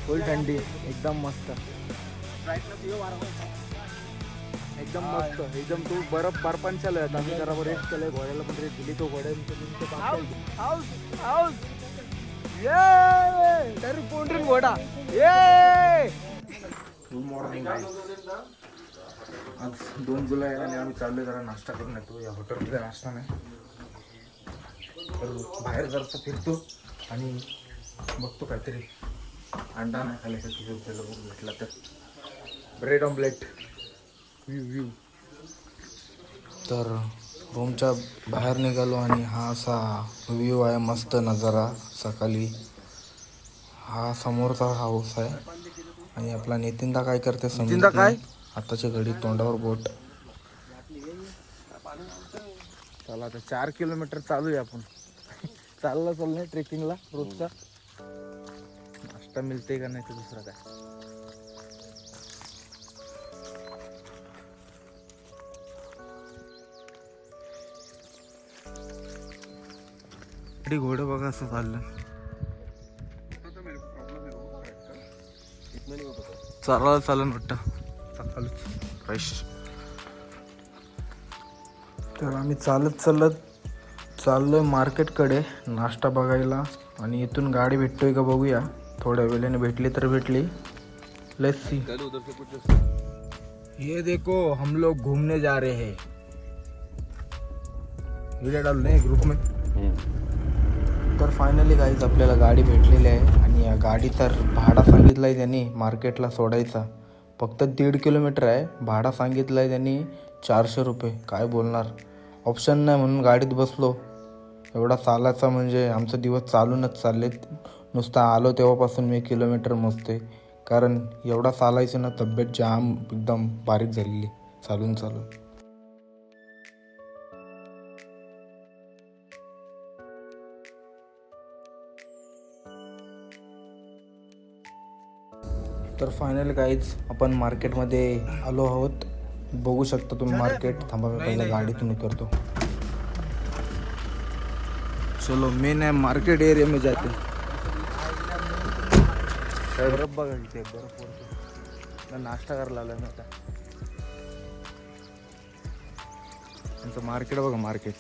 फुल थंडी एकदम मस्त एकदम मस्त एकदम तू बर्फान चालू आहे आम्ही जरा रेस्ट केलंय घोड्याला पण रेस्ट दिली तो घोड्याला घोडा गुड मॉर्निंग आज 2 जुलै आणि आम्ही चाललोय जरा नाश्ता करून येतो या हॉटेलमध्ये नाश्ता नाही तर बाहेर जरासं फिरतो आणि बघतो काहीतरी अंडा नाही खाण्यासाठी आपल्याला बघून भेटला तर ब्रेड ऑमलेट व्ह्यू तर रूमच्या बाहेर निघालो आणि हा असा व्ह्यू आहे मस्त नजारा सकाळी हा समोरचा हाऊस आहे आणि आपला नितीनदा काय करते समजत नाही आताच्या घडी तोंडावर बोट चला आता 4 किलोमीटर चालू आहे आपण चाललं ट्रेकिंगला रोजचा नाश्ता मिळते का नाही तर दुसरा काय घोडं बघा असं चाललं चालून वाटतं सकाळच फ्रेश तर आम्ही चाललोय मार्केटकडे नाश्ता बघायला आणि इथून गाडी भेटतोय का बघूया थोड्या वेळाने भेटली तर भेटली लेट्स सी ये देखो हम लोग घूमने जा रहे हैं वीडियो डालने ग्रुप में तर फायनली गाईज आपल्याला गाडी भेटलेली आहे आणि या गाडीचा भाडा सांगितला आहे त्यांनी मार्केटला सोडायचा फक्त 1.5 किलोमीटर आहे भाडा सांगितलं आहे त्यांनी 400 रुपये काय बोलणार ऑप्शन नाही म्हणून गाडीत बसलो एवढा चालायचा म्हणजे आमचा दिवस चालूनच चाललेत नुसता आलो तेव्हापासून मी किलोमीटर मोजते कारण एवढा चालायचं ना तब्येत जाम एकदम बारीक झालेली चालून तर फायनल काहीच आपण मार्केटमध्ये आलो आहोत बघू शकता तुम्ही मार्केट थांबा मी पहिल्या गाडीतून उतरतो चलो मेन है मार्केट एरिया में जाते बर्फ बघा इथे बर्फ नाश्ता करायला आला ना आता त्यांचं मार्केट बघा मार्केट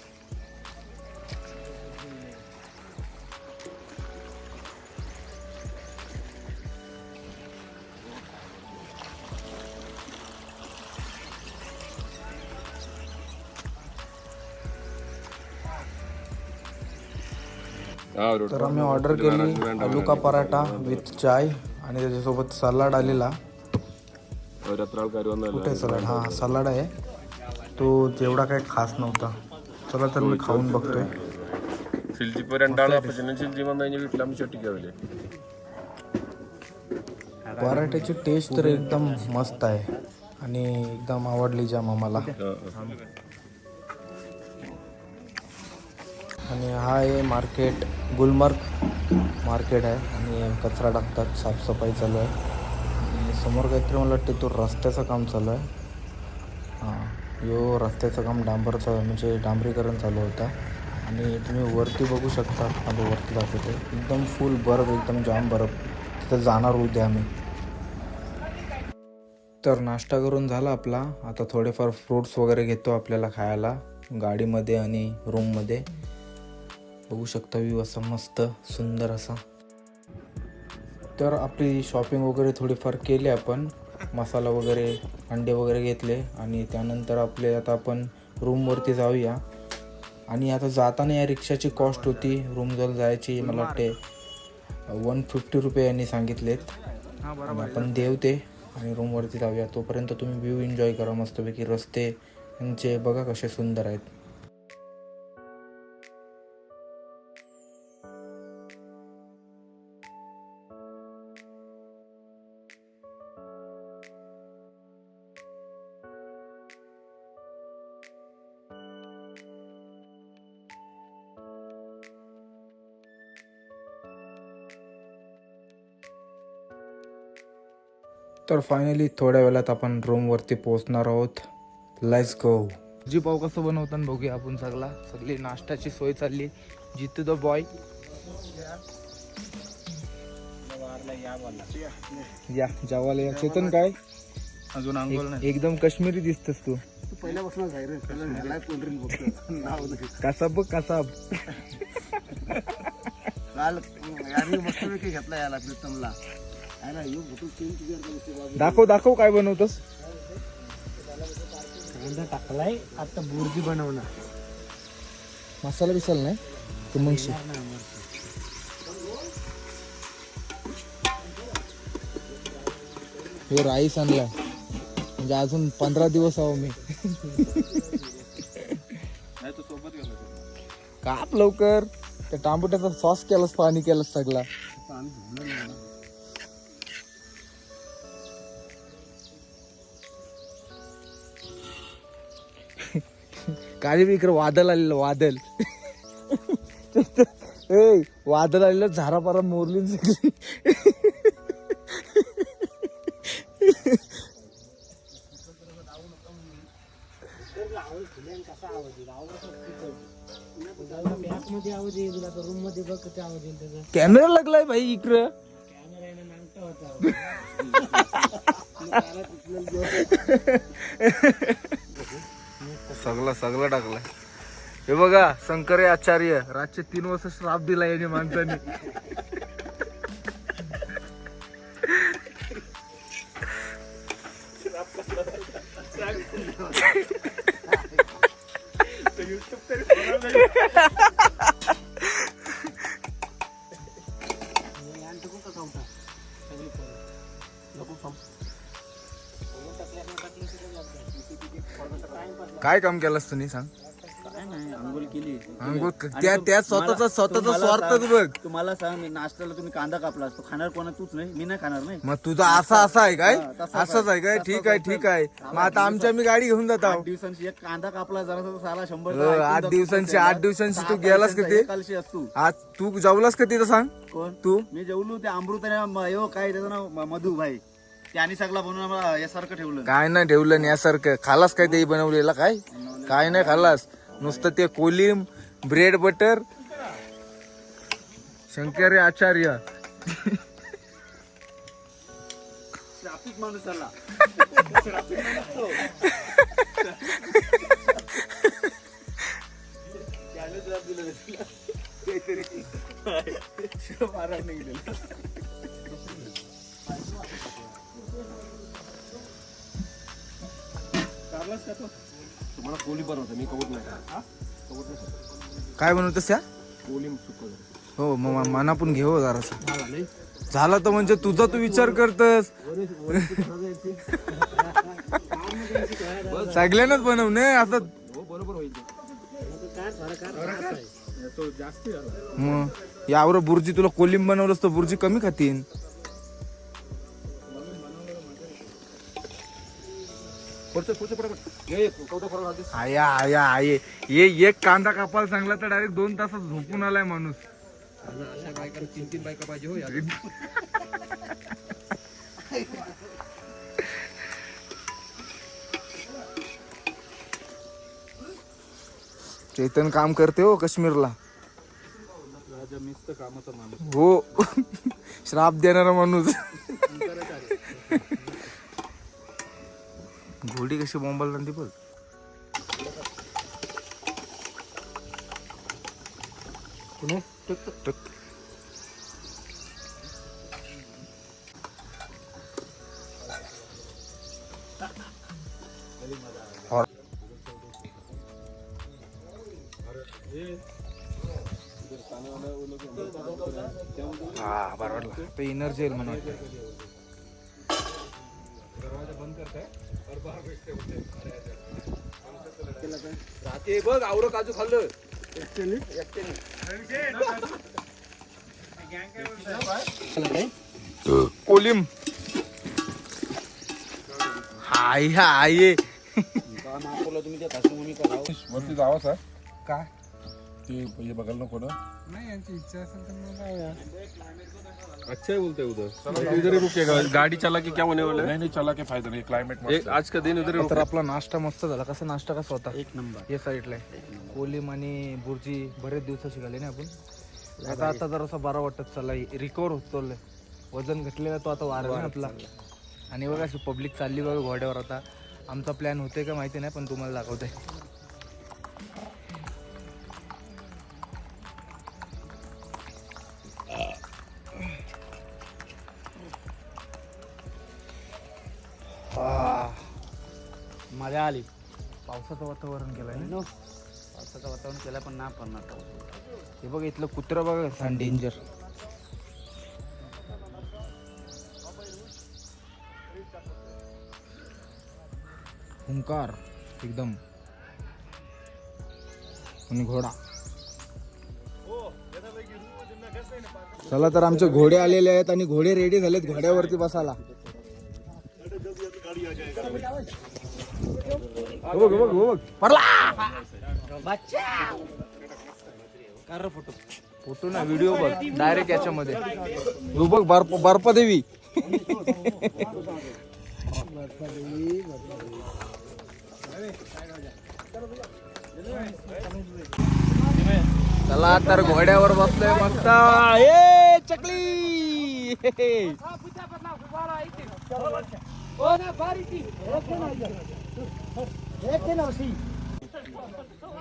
तर आम्ही ऑर्डर केली आलू का पराठा विथ चाय आणि त्याच्यासोबत सलाड आलेला कुठे सलाड हा सलाड आहे तो जेवढा काही खास नव्हता चला तर मी खाऊन बघतोय पराठ्याची टेस्ट तर एकदम मस्त आहे आणि एकदम आवडली जाम आम्हाला आणि हा आहे मार्केट गुलमर्ग मार्केट आहे आणि कचरा टाकतात साफसफाई चालू आहे आणि समोर काहीतरी मला वाटते तो रस्त्याचं काम चालू आहे हां यो रस्त्याचं काम डांबरचं म्हणजे डांबरीकरण चालू होता आणि तुम्ही वरती बघू शकता आता वरती दाखवते एकदम फुल बर्फ एकदम जाम बर्फ तिथं जाणार उद्या आम्ही तर नाश्ता करून झाला आपला आता थोडेफार फ्रूट्स वगैरे घेतो आपल्याला खायला गाडीमध्ये आणि रूममध्ये बघू शकता व्ह्यू असा मस्त सुंदर असा तर आपली शॉपिंग वगैरे थोडीफार केली आपण मसाला वगैरे अंडे वगैरे घेतले आणि त्यानंतर आपले आता आपण रूमवरती जाऊया आणि आता जाताना या रिक्षाची कॉस्ट होती रूमजवळ जायची मला वाटते 150 रुपये यांनी सांगितलेत आणि आपण देऊ ते आणि रूमवरती जाऊया तोपर्यंत तुम्ही व्ह्यू एन्जॉय करा मस्तपैकी रस्ते यांचे बघा कसे सुंदर आहेत तर फायनली थोड्या वेळात आपण रूमवरती पोहोचणार आहोत लेट्स गो जी पाव कसं बनवताना बघूया आपण सगळी नाश्त्याची सोय चालली जितू द बॉय या जेवायला या. चेतन काय अजून अंघोळ नाही. एकदम काश्मीरी दिसतस तू. पहिल्यापासूनच आहे रे, पहिला कोल्ड्रिंक बघतो नाव नाही. कासाब बघ कासाब. काल याने मस्तपैकी घेतला याला प्रीतमला. आहे ना, योग होतो तीन तुझ्या बाजू. दाखव दाखव काय बनवतोस. कांदा टाकलाय, आता बुर्जी बनवणार. मसाला बिसाला नाही तू मग शिक. हे राईस आणलाय म्हणजे अजून 15 दिवस आहो मी. नाही तू सोबत गेलो. काप लवकर. त्या टांबुट्याचा सॉस केलास, पाणी केलंस सगळा. काय बी इकडे वादळ आलेलं वादळ. ए वादळ आलेलं झारापारा मोरली सगळी. कॅमेरा लागलाय भाई इकडं. सगळं सगळं टाकलंय. हे बघा शंकरे आचार्य रातचे 3 वाजता श्राप दिला याने माणसाने. काय काम केलंस तुम्ही सांग. काय नाही, अंघोळ केली. अंघोळ त्या स्वतःचा स्वार्थच बघ. तुम्हाला सांग, मी नाश्त्याला तुम्ही कांदा कापला असतो, खाणार कोणा तूच नाही, मी नाही खाणार. नाही मग तुझा असा आहे काय. तसाच असंच आहे काय. ठीक आहे ठीक आहे. मग आता आमच्या मी गाडी घेऊन जात 8 दिवसांची एक कांदा कापला जरा साला 100. 8 दिवसांची तू गेलास का ते. कालशी असतो. आज तू जेवलास का तिथं सांग. कोण तू. मी जेवलो. ते अमृताने काय त्याचं नाव मधू भाई, त्याने सगळा बनवून आम्हाला यासारखं ठेवलं. काय नाही ठेवलं नाही यासारखं. खालास काय ते बनवलेला काय. काय नाही खाल्लास. नुसतं ते कोलिम ब्रेड बटर शंकरे आचार्य. श्रापिक माणूस आला. तुम्हाला कोली बनवतो मी, कवट नाही का. काय बनवतस त्या. कोलिम सुकं. हो मग मना पण घेऊ जरासा. झाला तर म्हणजे तुझा तू विचार करतस. सगळ्यांनाच बनवणे असं. बरोबर होईल. जास्त मग यावर बुर्जी तुला कोलिम बनवलंस तर बुर्जी कमी खातीन. आया आया आये ये एक कांदा कापायला सांगला तर डायरेक्ट 2 तासात झोपून आलाय माणूस. अशा बायका 3 बायका पाहिजे हो यार. चेतन काम करते हो काश्मीरला. राजा मिस्त कामाचा माणूस. हो श्राप देणारा माणूस. घोडी कशी बोंबाल ती बघ. हा बरोबर ते एनर्जी येईल म्हणून. राहते बघ आवरं काजू खाल्लं. कोलिम हाय हाय. तुम्ही त्या खासून वरती जावा सर. काय ते पहिले बघायला नको ना. नाही यांची इच्छा असेल तर मग काय. अच्छा है बोलते हैं उधर इधर ही रुकेगा गाड़ी चला के क्या होने वाला है नाही चला के फायदा नाही. क्लायमेट एक आज का दिन उधर ही तर आपला नाश्ता मस्त झाला. कसा नाश्ता कसा होता. एक नंबर. हे साईडला कोलिम आणि बुर्जी बरेच दिवसाची घाले ना आपण. आता आता जरासा बरा वाटत चालला. रिकवर होत चाललंय. वजन घटलेला तो आता वाढला ना आपला. आणि बघा अशी पब्लिक चालली बघा घोड्यावर. आता आमचा प्लॅन होते का माहिती नाही, पण तुम्हाला दाखवते. मजा आली. पावसाचं वातावरण केलंय ना. पावसाचं वातावरण केलं पण ना पडणार पाऊस. हे बघ इथलं कुत्रं बघा कसं डेंजर. हुंकार एकदम. आणि घोडा. चला तर आमचे घोडे आलेले आहेत आणि घोडे रेडी झालेत घोड्यावरती बसायला. बघ बघ बघ पडला. फोटो ना व्हिडिओ बघ डायरेक्ट याच्यामध्ये. बघ बर्फ देवी. चला तर घोड्यावर बसलोय मस्त. ए चकली.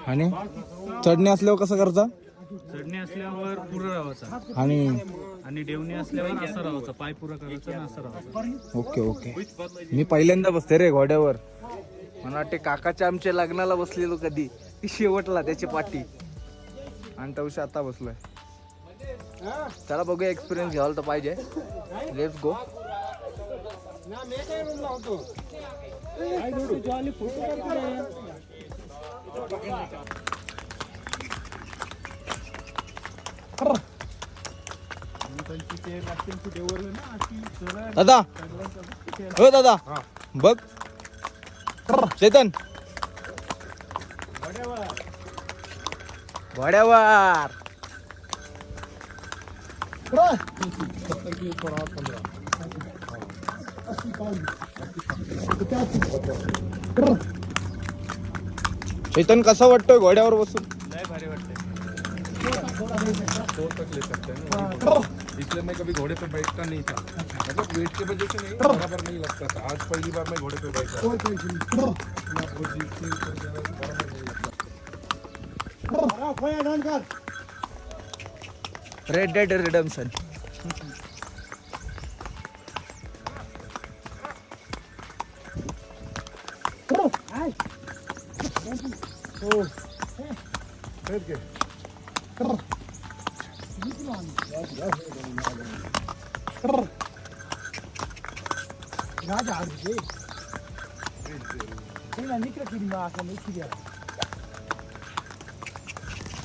आणि चढणी असल्यावर कसं करता? चढणी असल्यावर पुरं राहायचा आणि डेवणी असल्यावर असं राहायचं. पाय पुरा करायचं ना असं राहायचं. Okay okay. मी पहिल्यांदा बसते रे घोड्यावर. मला वाटते काकाच्या आमच्या लग्नाला बसलेलो कधी, ती शेवटला त्याची पाठी. आणि तवशी आता बसलोय. चला बघूया, एक्सपिरियन्स घ्यायला तर पाहिजे. Let's go. दादा हो दादा बघ चेतन घोड्यावर. चेतन कसं वाटतोय घोड्यावर बसून? लय भारी वाटतंय. इसलिए मैं कभी घोड़े पे बैठता नहीं था. मतलब वेट की वजह से नहीं, बराबर नहीं लगता था. आज पहली बार मैं घोड़े पे बैठा. Red dead redemption.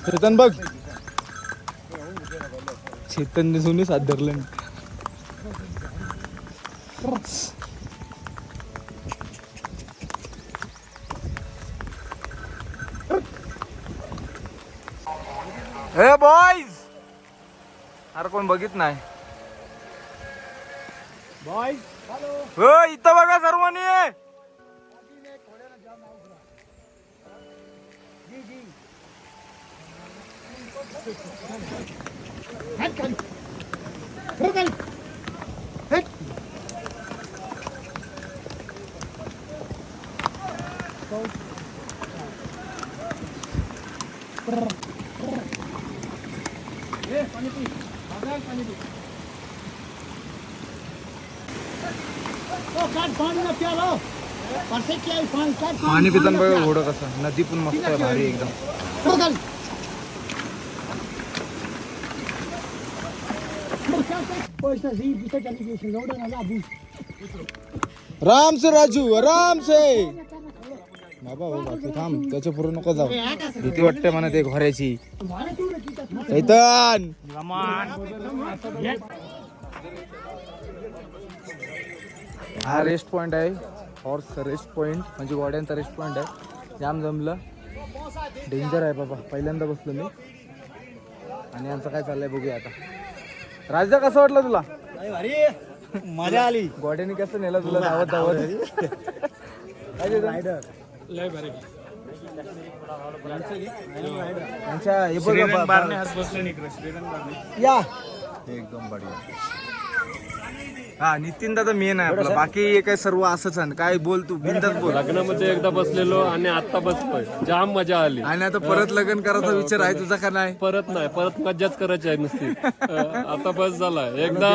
चेतन बघ. चेतन जुनी साथ धरलं. हे बॉयज, अरे कोण बघित नाही. बॉयज हो इथं बघा सर्वांनी. पाणी पिताना बघा घोडं कसं. नदी पण मस्त आहे, भारी एकदम. आराम से राजू, आराम से. बाबा हो बाकी थांब, त्याच्या पुढे नको जाऊ. भीती वाटते म्हणा ते घोड्याची. चैतन हा रेस्ट पॉइंट आहे. हॉर्स रेस्ट पॉइंट म्हणजे घोड्यांचा रेस्ट पॉइंट आहे. जाम जमलं. डेंजर आहे बाबा, पहिल्यांदा बसलो मी. आणि यांचं काय चाललंय बघूया आता. राजा कसं वाटलं तुला? मजा आली. घोड्याने कसं नेलं तुला धावत धावत? लय भारी. यांच्या हे बघा बसले निकडे श्रीरंग बारणे. या एकदम बढिया. हा नितीन दादा मेन आहे आपला, बाकी हे काय सर्व असंच आहे. काय बोल तू, बिंदास बोल. लग्नामध्ये एकदा बसलेलो आणि आता बसतोय, जाम मजा आली. आणि आता परत लग्न करायचा विचार आहे तुझा का नाही? परत नाही, परत मज्जाच करायची आहे नुसती. आता बस झाला, एकदा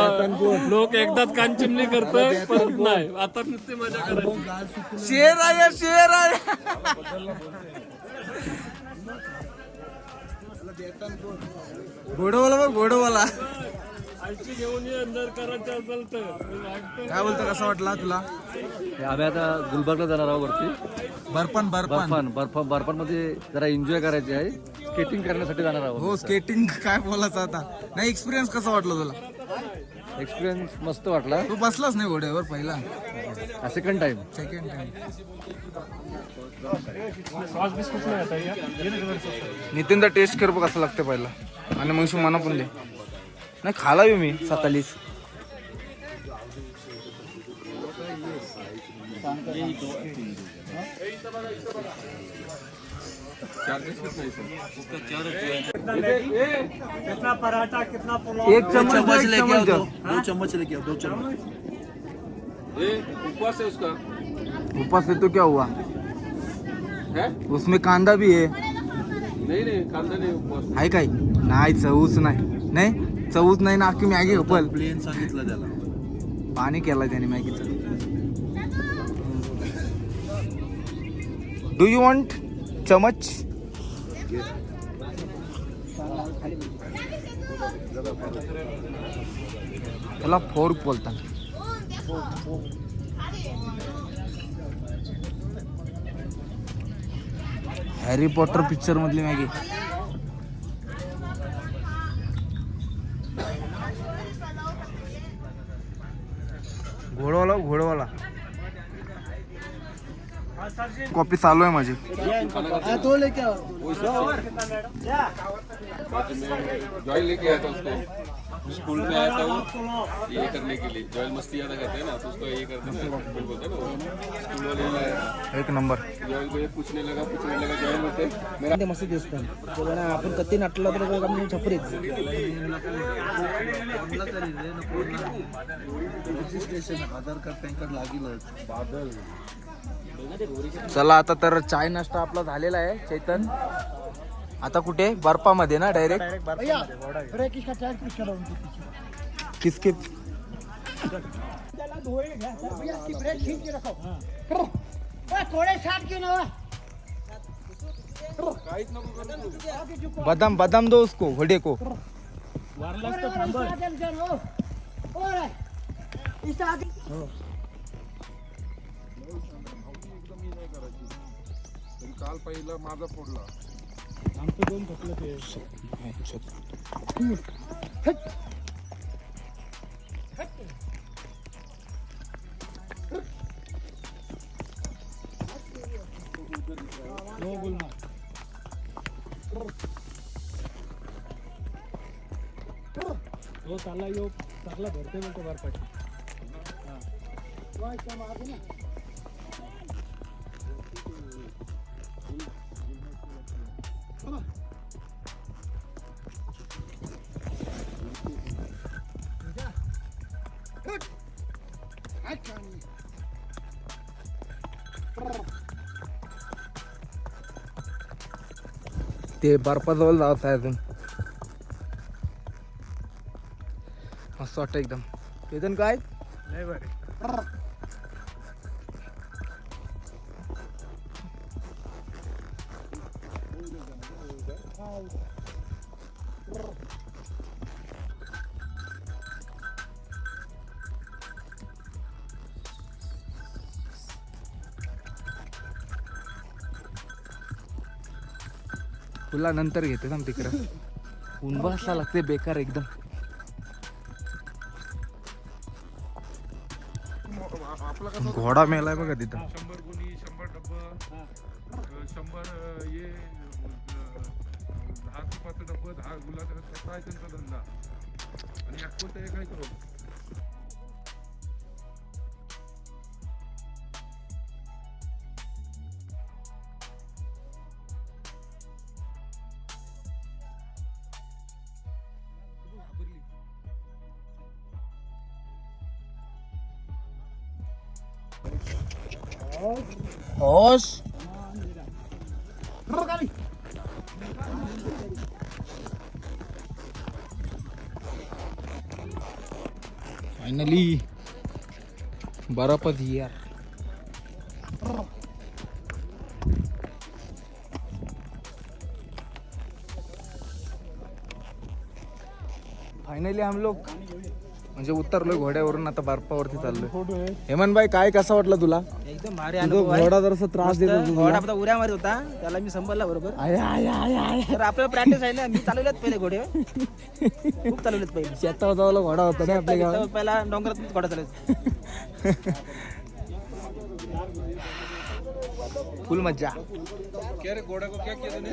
लोक एकदाच कानचिमणी करतोय, परत नाही, आता नुसती मजा करायची. शेर आहे, शेर आहे. घोडवाला बघ, घोडवाला. आईची घेऊन ये, अंदर करायचं असेल तर. काय बोलतो, कसा वाटला तुला? आम्ही आता गुलबर्गला जाणार आहोत वरती. बर्फान मध्ये जरा एन्जॉय करायचे आहे, स्केटिंग करण्यासाठी जाणार आहोत. हो, स्केटिंग काय बोलायचं आता. नाही, एक्सपिरियन्स कसा वाटला तुला? एक्सपिरियन्स मस्त वाटला. तू बसलाच नाही घोड्यावर पहिला? Second time. नितीनदा टेस्ट कर बघ कसं लागतं पहिला, आणि मग मला पण दे. नाही खाला मी सकाळीच. एक चम्मच लेके आओ, 2 चम्मच लेके आओ, 2 चम्मच. उपवास है उसका. ऊपर से तो क्या हुआ है? उसमें कांदा भी है. नहीं कांदा नहीं उपवास. आहे काय? नाही, चवच नाही चवच नाही ना. अख्खी मॅगी खपल. प्लेन सांगितलं त्याला. पाणी केला त्याने मॅगीचं. डू यू वॉन्ट चमच? त्याला फोर्क बोलतात. हॅरी पॉटर पिक्चर मधली मॅगी. घोडवाला कॉपी चालू आहे माझी. तो लेके आओ. जॉयल लेके आया था उसको, स्कूल में आया था वो ये करने के लिए. जॉयल मस्ती ज्यादा करते हैं ना, तो उसको ये करते हैं ना, बोलते हैं ना वो, स्कूल वाले लाया. एक नंबर. जॉयल को ये पूछने लगा, जॉयल बोलते मेरा मस्त दिसतात. आपण कधी नटला तर छपरीच. रजिस्ट्रेशन आधार कार्ड पॅन कार्ड लागेलच. बादल. चला आता तर चाय नाश्ता आपला झालेला आहे. चैतन आता कुठे? बर्फामध्ये ना डायरेक्ट. किसके बादाम दो उसको, घोड़े को. काल पहिला माझा फोडला. तो चालला यो चांगला भरते म्हणतो बर्फाची. ते बर्फाजवळ जात आहे अजून. मस्त वाटतं एकदम. चैतन काय? नाही बरे. तुला नंतर घेते ना तिकडं. ऊन बसला लागते बेकार एकदम. आपला कसा घोडा मेलाय बघा तिथं. 100 गुणी 100 डब्बं 100 ये 10 तुपाचं डब्बं 10 गुलाचं कसा आहे त्यांचा धंदा. आणि अक्कोल ते काय करू. होश फायनली बरापत यार. फायनली हम लोग म्हणजे उतरलोय घोड्यावरून, आता बर्फावरती चाललोय. हेमंत भाई काय कसा वाटला तुला? एकदम भारी तुझा अनुभव आहे. घोडा जरासा त्रास देत होता घोडा तुला. आपला उड्या मारत होता, त्याला मी संभाळला बरोबर. आय आय आय आय तर आपल्याला प्रॅक्टिस आहे ना, मी चालवलेत पहिले घोडे, खूप चालवलेत पहिले. शेतावर जावला घोडा होता ना आपल्या गावात. तर पहिला डोंगरात मीच घोडा चालवायचा. फुल मज्जा. क्या रे घोड़ा को क्या किया तूने?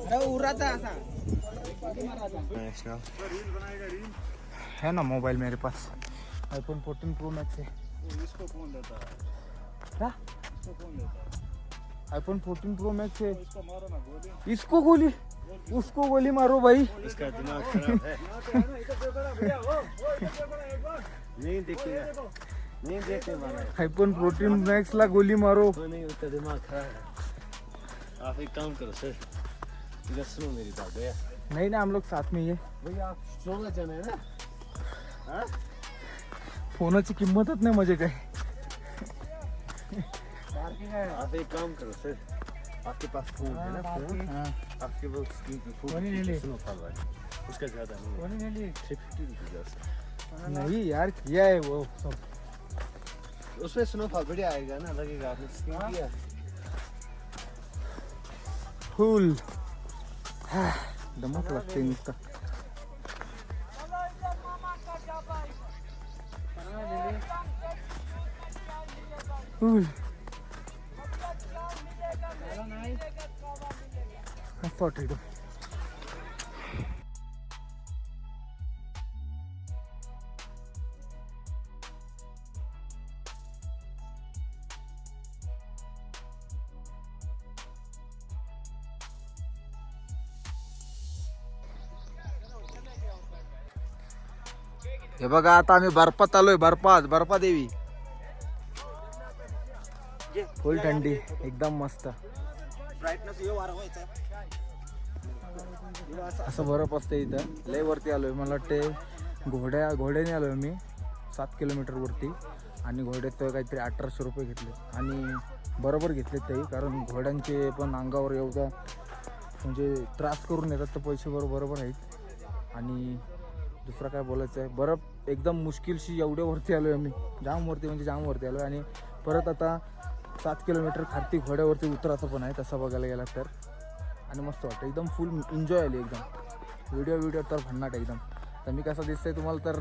अरे उराता असा. है ना मोबाइल मेरे पास, आईफोन 14 प्रो मैक्स है. क्या? आईफोन 14 प्रो मैक्स है. इसको गोली, उसको गोली मारो भाई. इसका दिमाग खराब है. नहीं देखेगा, नहीं देखने वाला है. आईफोन 14 मैक्स ला गोली मारो. तो नहीं, उसका दिमाग खराब है. आप एक काम करो सर, इधर सुनो मेरी बात भैया. नहीं ना, हम लोग साथ में ही है. भैया आप सोलह जन है ना? हाँ? फोनाची किंमतच नाही म्हणजे काय. आप एक काम करो सर, आपके पास फोन है ना? फोन आपके वो स्क्रीन पे फोन सुनो फाल भाई, उसका ज्यादा नहीं है. 350 रुपीज. नहीं यार, किया है वो सब. उसमें स्नोफॉल बढ़िया आएगा ना, लगेगा आपने स्क्रीन किया. फुल दमक लागते नुसतं. फुल मस्त वाटतं एकदम. हे बघा आता आम्ही बर्फात आलोय. बर्फा देवी. फुल थंडी एकदम मस्त. असं बर्फ असते इथं. लय वरती आलोय. मला वाटते घोड्याने आलोय मी 7 किलोमीटर वरती. आणि घोड्यात काहीतरी 1800 रुपये घेतले. आणि बरोबर घेतले तेही, कारण घोड्यांचे पण अंगावर एवढा म्हणजे त्रास करून येतात तर पैसे बरोबर आहेत. आणि दुसरं काय बोलायचं आहे, बर्फ एकदम मुश्किलशी एवढे वरती आलो आहे आम्ही. जाम वरती आलो आहे. आणि परत आता 7 किलोमीटर खालती घोड्यावरती उतरायचं पण आहे तसं बघायला गेला तर. आणि मस्त वाटतं एकदम. फुल एन्जॉय आली एकदम. व्हिडिओ तर भन्नाट एकदम. तर मी कसं दिसतंय तुम्हाला तर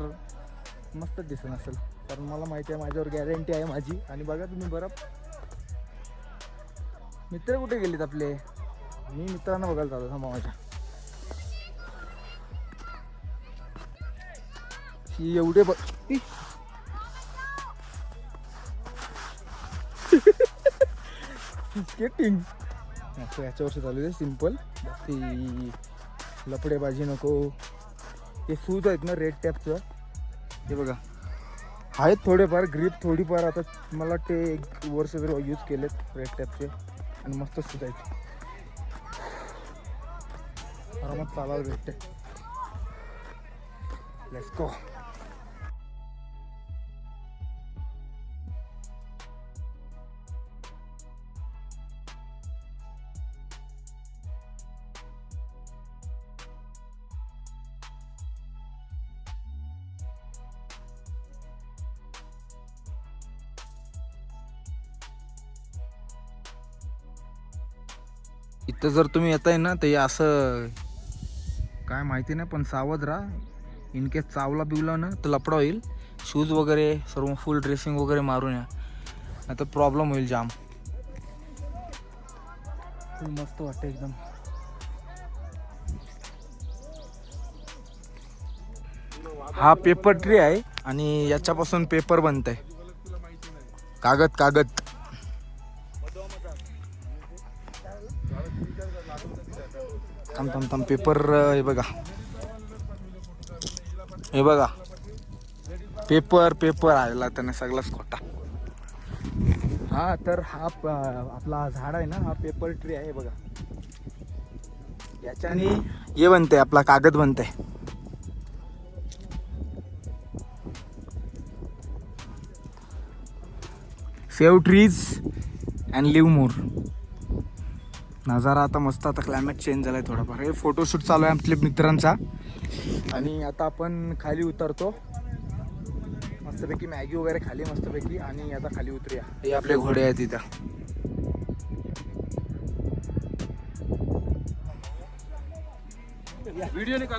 मस्तच दिसत असेल, कारण मला माहिती आहे, माझ्यावर गॅरंटी आहे माझी. आणि बघा तुम्ही बर्फ. मित्र कुठे गेलेत आपले? मी मित्रांना बघायला चालू थांबा माझ्या. एवढे बघ स्केटिंग याच्यावरती चालू आहे सिम्पल. बाकी लपडेबाजी नको. हे शूज आहेत ना रेड टॅपचं, हे बघा आहेत थोडेफार. ग्रीप थोडीफार आता मला ते 1 वर्ष जर यूज केलेत रेड टॅपचे. आणि मस्त शूज आहेत. आरामात चालायला भेटते. Let's go. इथं जर तुम्ही येताय ना तर असं काय माहिती नाही, पण सावध राहा. इनकेस चावला बिवला ना तर लपडा होईल. शूज वगैरे सर्व फुल ड्रेसिंग वगैरे मारून या, नाही तर प्रॉब्लेम होईल जाम. मस्त वाटतं एकदम. हा पेपर ट्री आहे आणि याच्यापासून पेपर बनत आहे. कागद. थांब पेपर. हे बघा पेपर आला त्याने सगळाच खोटा. हा तर हा आपला झाड आहे ना, हा पेपर ट्री आहे बघा. याच्याने हे बनते, आपला कागद बनते. सेव्ह ट्रीज अँड लिव्ह मोर. नजारा आता मस्त. आता क्लायमेट चेंज झालाय थोडाफार. हे फोटोशूट चालू आहे आपल्या मित्रांचा. आणि आता आपण खाली उतरतो मस्तपैकी. मॅगी वगैरे खाली मस्तपैकी आणि आता खाली उतरूया. हे आपले घोडे आहेत इथं.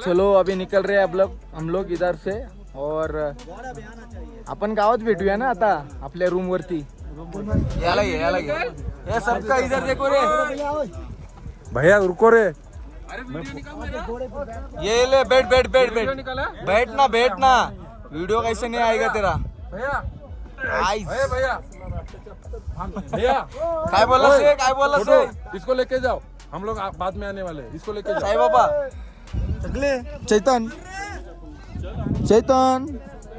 चलो अभी निकल रहे हम लोग इधर से. और आपण गावात भेटूया ना आता आपल्या रूम वरती. याला घे हे सबका इधर देखो रे भैया, रुको रे. ये ले बैठ ना. वीडियो कैसे नहीं आएगा तेरा. काय बोला से इसको लेके जाओ, हम लोग बाद में आने वाले हैं. इसको लेके जाओ. साई बाबा चैतन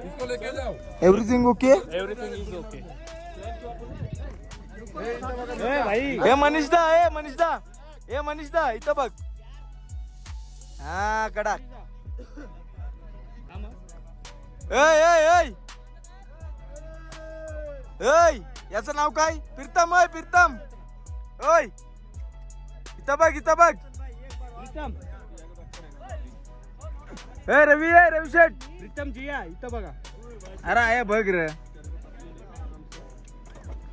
इसको लेके जाओ. Everything okay. हे मनीषदा इथं बघ. हा कडक. याचं नाव काय. प्रीतम. ओय इथं बघ. रवी शेठ. प्रीतम जिया इथं बघा. अरे आहे बघ रे.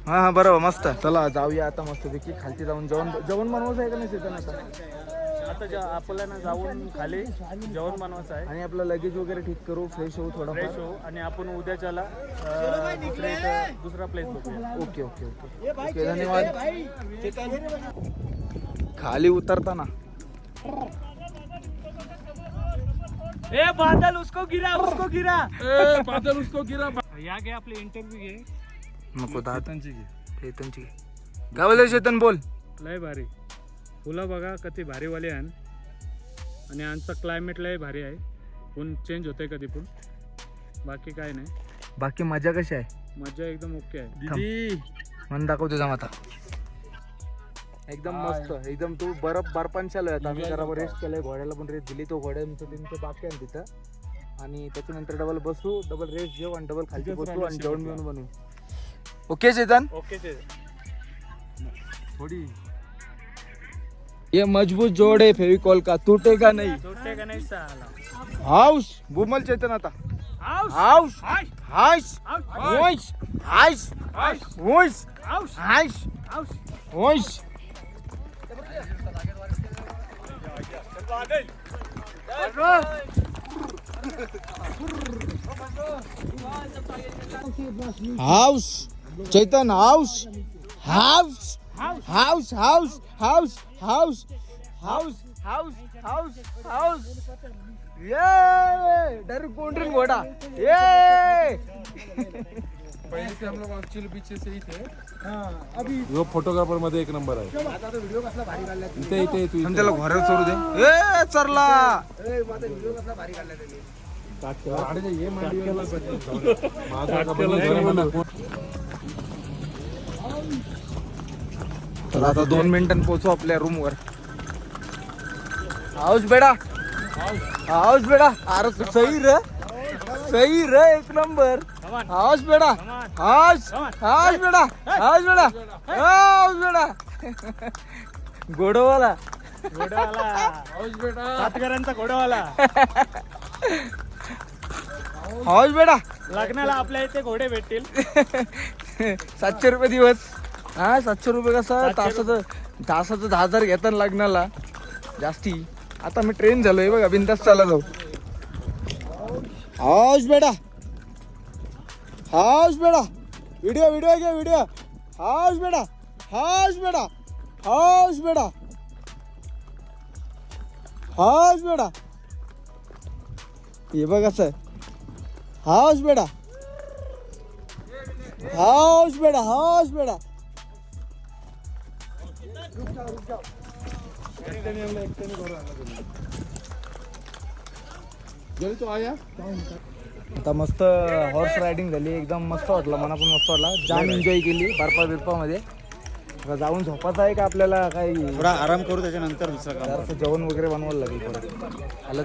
हा बरोबर मस्त. चला जाऊया आता मस्तपैकी खालती जाऊन जेवण बनवायचं आहे का नाही शेतन आता आपल्याला जाऊन खाली जेवण बनवायचं आहे आणि आपलं लगेज वगैरे ठीक करू, फ्रेश होऊ थोडा. फ्रेश होऊ आणि आपण उद्याच्याला दुसरा प्लेस बघूया. ओके धन्यवाद. खाली उतरताना बादल उसको गिरा. बादल उसको गिरा. या घे आपले इंटरव्ह्यू घे. नको चेतनची घे. काय बोल चेतन बोल. लय भारी फुलं बघा किती भारीवाले आहे आणि आमचं क्लायमेट लय भारी आहे. ऊन चेंज होतंय कधी पण. बाकी काय नाही. बाकी मजा कशी आहे. मजा एकदम ओके आहे. दीदी मन दाखव तुझा माता. एकदम मस्त. एकदम तू बर्फान चालू आहे. आम्ही जरा रेस्ट केलंय. घोड्याला पण रेस्ट दिली. तो घोड्यांचं बाकी आहे तिथं. आणि त्याच्यानंतर डबल बसू, डबल रेस्ट घेऊ आणि डबल खाली बसू आणि जेवण बिवण बनवू. ओके चेतन. थोड़ी ये मजबूत जोड़ है फेविकॉल का, टूटेगा नहीं साला. हाउस बुमल चेतन आता. हाउस चेतन. हाउस ये डायरेक्ट कोंड्रीन घोडा. ये पहले से हम लोग एक्चुअली पीछे से ही थे. अभी वो फोटोग्राफर मध्ये एक नंबर आहे. इथे तू त्याला घोड्यावर चढू दे. ए चरला. चला आता 2 मिनिटांनी पोहोचू आपल्या रूम वर. हाऊस बेडा. अरे सही रे एक नंबर. हाऊस बेडा. घोडवाला. सातकरांचा घोडावाला. हाऊस बेडा. लग्नाला आपल्या इथे घोडे भेटतील. 700 रुपये दिवस. हा 700 रुपये कसं तासाचं 10,000 घेतात लग्नाला जास्ती. आता मी ट्रेन झालोय बघा. बिंदास चाला जाऊ. हाऊस बेडा. व्हिडिओ घे. हाऊस बेडा. हे बघ असं. हाऊस बेडा. जल्दी तो आया. आता मस्त हॉर्स रायडिंग झाली, एकदम मस्त वाटलं, मला पण मस्त वाटला, जाम एन्जॉय केली बर्फामध्ये. आता जाऊन झोपायचं आहे का आपल्याला काही थोडा आराम करू त्याच्यानंतर दुसरं काम जरासं जेवण वगैरे बनवायला लागेल परत. आलं